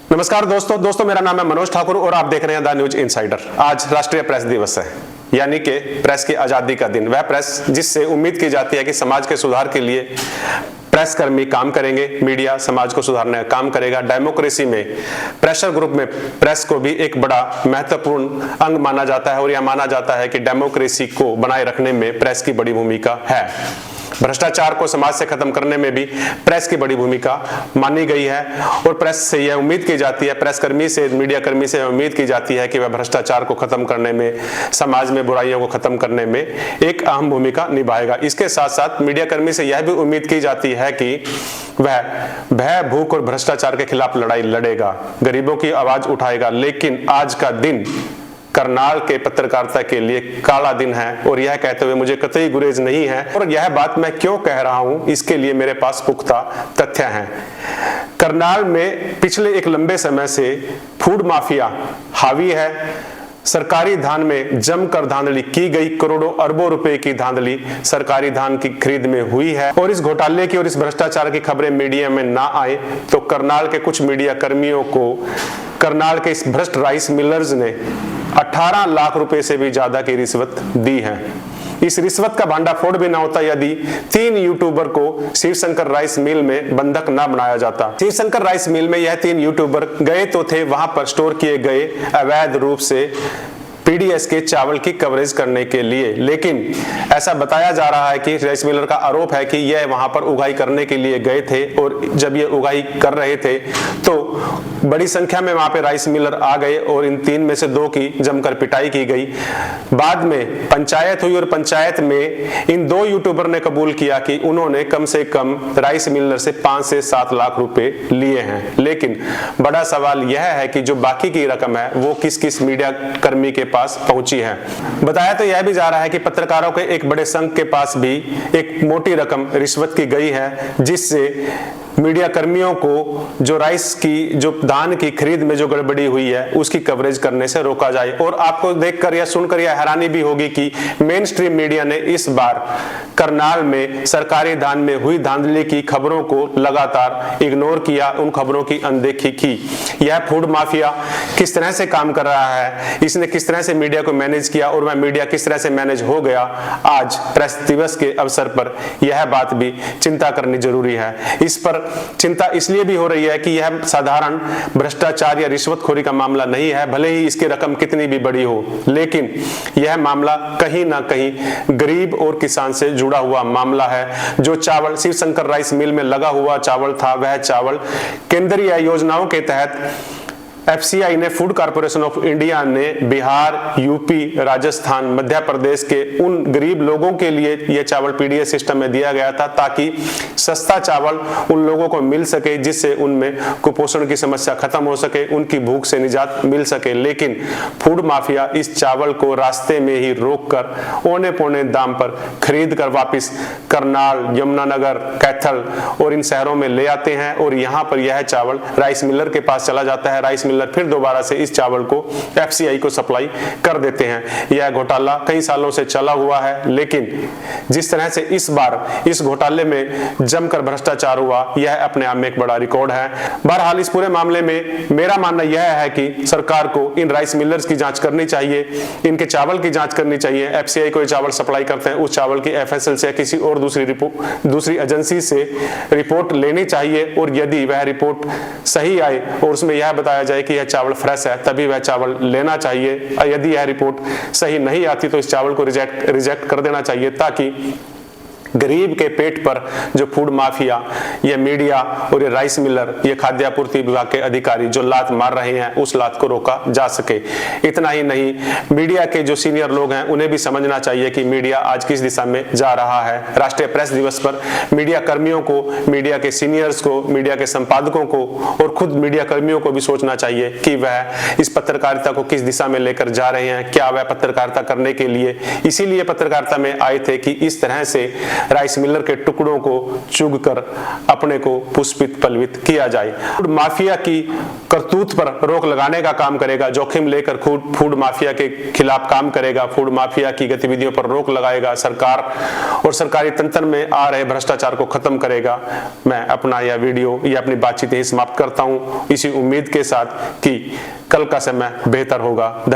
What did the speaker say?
नमस्कार दोस्तों मेरा नाम है मनोज ठाकुर और आप देख रहे हैं द न्यूज इनसाइडर। आज राष्ट्रीय प्रेस दिवस है, यानी कि प्रेस की आजादी का दिन। वह प्रेस जिससे उम्मीद की जाती है कि समाज के सुधार के लिए प्रेस कर्मी काम करेंगे, मीडिया समाज को सुधारने का काम करेगा। डेमोक्रेसी में प्रेशर ग्रुप में प्रेस को भी एक बड़ा महत्वपूर्ण अंग माना जाता है और यह माना जाता है कि डेमोक्रेसी को बनाए रखने में प्रेस की बड़ी भूमिका है। भ्रष्टाचार को समाज से खत्म करने में भी प्रेस की बड़ी भूमिका मानी गई है और प्रेस से यह उम्मीद की जाती है, प्रेस कर्मी से, मीडिया कर्मी से उम्मीद की जाती है कि वह भ्रष्टाचार को खत्म करने में, समाज में बुराइयों को खत्म करने में एक अहम भूमिका निभाएगा। इसके साथ साथ मीडिया कर्मी से यह भी उम्मीद की जाती है कि वह भय, भूख और भ्रष्टाचार के खिलाफ लड़ाई लड़ेगा, गरीबों की आवाज उठाएगा। लेकिन आज का दिन करनाल के पत्रकारिता के लिए काला दिन है और यह कहते हुए मुझे कतई गुरेज नहीं है। और यह बात मैं क्यों कह रहा हूं, इसके लिए मेरे पास पुख्ता तथ्य हैं। करनाल में पिछले एक लंबे समय से फूड माफिया हावी है। सरकारी धान में जमकर धांधली की गई, करोड़ों अरबों रुपए की धांधली सरकारी धान की खरीद में हुई है। और इस घोटाले की और इस भ्रष्टाचार की खबरें मीडिया में ना आए तो करनाल के कुछ मीडिया कर्मियों को करनाल के इस भ्रष्ट राइस मिलर्स ने 18 लाख रुपए से भी ज्यादा की रिश्वत दी है। इस रिश्वत का भांडाफोड़ भी ना होता यदि 3 यूट्यूबर को शिवशंकर राइस मिल में बंधक ना बनाया जाता। शिवशंकर राइस मिल में यह 3 यूट्यूबर गए तो थे वहां पर स्टोर किए गए अवैध रूप से पीडीएस के चावल की कवरेज करने के लिए, लेकिन ऐसा बताया जा रहा है कि राइस मिलर का आरोप है कि यह वहां पर उगाई करने के लिए गए थे और जब ये उगाई कर रहे थे तो बड़ी संख्या में वहां पे राइस मिलर आ गए और इन 3 में से 2 की जमकर पिटाई की गई। बाद में पंचायत हुई और पंचायत में इन 2 यूट्यूबर ने कबूल किया कि उन्होंने कम से कम राइस मिलर से 5 से 7 लाख रुपए लिए हैं। लेकिन बड़ा सवाल यह है कि जो बाकी की रकम है वो किस किस मीडिया कर्मी के पास पहुंची है। बताया तो यह भी जा रहा है कि पत्रकारों के एक बड़े संघ के पास भी एक मोटी रकम रिश्वत की गई है, जिससे मीडिया कर्मियों को जो राइस की, जो धान की खरीद में जो गड़बड़ी हुई है उसकी कवरेज करने से रोका जाए। और आपको देखकर या सुनकर यह हैरानी भी होगी कि मेन स्ट्रीम मीडिया ने इस बार करनाल में सरकारी धान में हुई धांधली की खबरों को लगातार इग्नोर किया, उन खबरों की अनदेखी की। यह फूड माफिया किस तरह से काम कर रहा है, इसने किस तरह से मीडिया को मैनेज किया और वह मीडिया किस तरह से मैनेज हो गया, आज प्रेस दिवस के अवसर पर यह बात भी चिंता करनी जरूरी है। इस पर चिंता इसलिए भी हो रही है कि यह साधारण भ्रष्टाचार या रिश्वतखोरी का मामला नहीं है, भले ही इसकी रकम कितनी भी बड़ी हो, लेकिन यह मामला कहीं ना कहीं गरीब और किसान से जुड़ा हुआ मामला है। जो चावल शिवशंकर राइस मिल में लगा हुआ चावल था, वह चावल केंद्रीय योजनाओं के तहत एफसीआई ने, फूड कॉर्पोरेशन ऑफ इंडिया ने बिहार, यूपी, राजस्थान, मध्य प्रदेश के उन गरीब लोगों के लिए यह चावल पीडीएस सिस्टम में दिया गया था ताकि सस्ता चावल उन लोगों को मिल सके, जिससे उनमें कुपोषण की समस्या खत्म हो सके, उनकी भूख से निजात मिल सके। लेकिन फूड माफिया इस चावल को रास्ते में ही रोककर औने पौने दाम पर खरीद कर वापिस करनाल, यमुनानगर, कैथल और इन शहरों में ले आते हैं और यहाँ पर यह चावल राइस मिलर के पास चला जाता है। राइस फिर दोबारा से इस चावल को एफसीआई को सप्लाई कर देते हैं। यह घोटाला कई सालों से चला हुआ है, लेकिन जिस तरह से इस बार इस घोटाले में जमकर भ्रष्टाचार हुआ, यह अपने आप में एक बड़ा रिकॉर्ड है। बहरहाल इस पूरे मामले में मेरा मानना यह है कि सरकार को इन राइस मिलर्स की जांच करनी चाहिए, इनके चावल की जांच करनी चाहिए। एफसीआई को चावल सप्लाई करते हैं, उस चावल की एफएसएल से किसी और दूसरी एजेंसी से रिपोर्ट लेनी चाहिए और यदि वह रिपोर्ट सही आए और उसमें यह बताया जाए कि यह चावल फ्रेश है, तभी वह चावल लेना चाहिए। यदि यह रिपोर्ट सही नहीं आती तो इस चावल को रिजेक्ट कर देना चाहिए, ताकि गरीब के पेट पर जो फूड माफिया, ये मीडिया और ये राइस मिलर, ये खाद्य आपूर्ति विभाग के अधिकारी जो लात मार रहे हैं, उस लात को रोका जा सके। इतना ही नहीं, मीडिया के जो सीनियर लोग हैं उन्हें भी समझना चाहिए कि मीडिया आज किस दिशा में जा रहा है। राष्ट्रीय प्रेस दिवस पर मीडिया कर्मियों को, मीडिया के सीनियर्स को, मीडिया के संपादकों को और खुद मीडिया कर्मियों को भी सोचना चाहिए कि वह इस पत्रकारिता को किस दिशा में लेकर जा रहे हैं। क्या वह पत्रकारिता करने के लिए इसीलिए पत्रकारिता में आए थे कि इस तरह से राइस मिलर के टुकड़ों को चुगकर अपने को पुष्पित पल्वित किया जाए। फूड माफिया की करतूत पर रोक लगाने का काम करेगा, जोखिम लेकर फूड माफिया के खिलाफ काम करेगा, फूड माफिया की गतिविधियों पर रोक लगाएगा, सरकार और सरकारी तंत्र में आ रहे भ्रष्टाचार को खत्म करेगा। मैं अपना यह वीडियो या अपनी बातचीत यही समाप्त करता हूं, इसी उम्मीद के साथ कि कल का समय बेहतर होगा।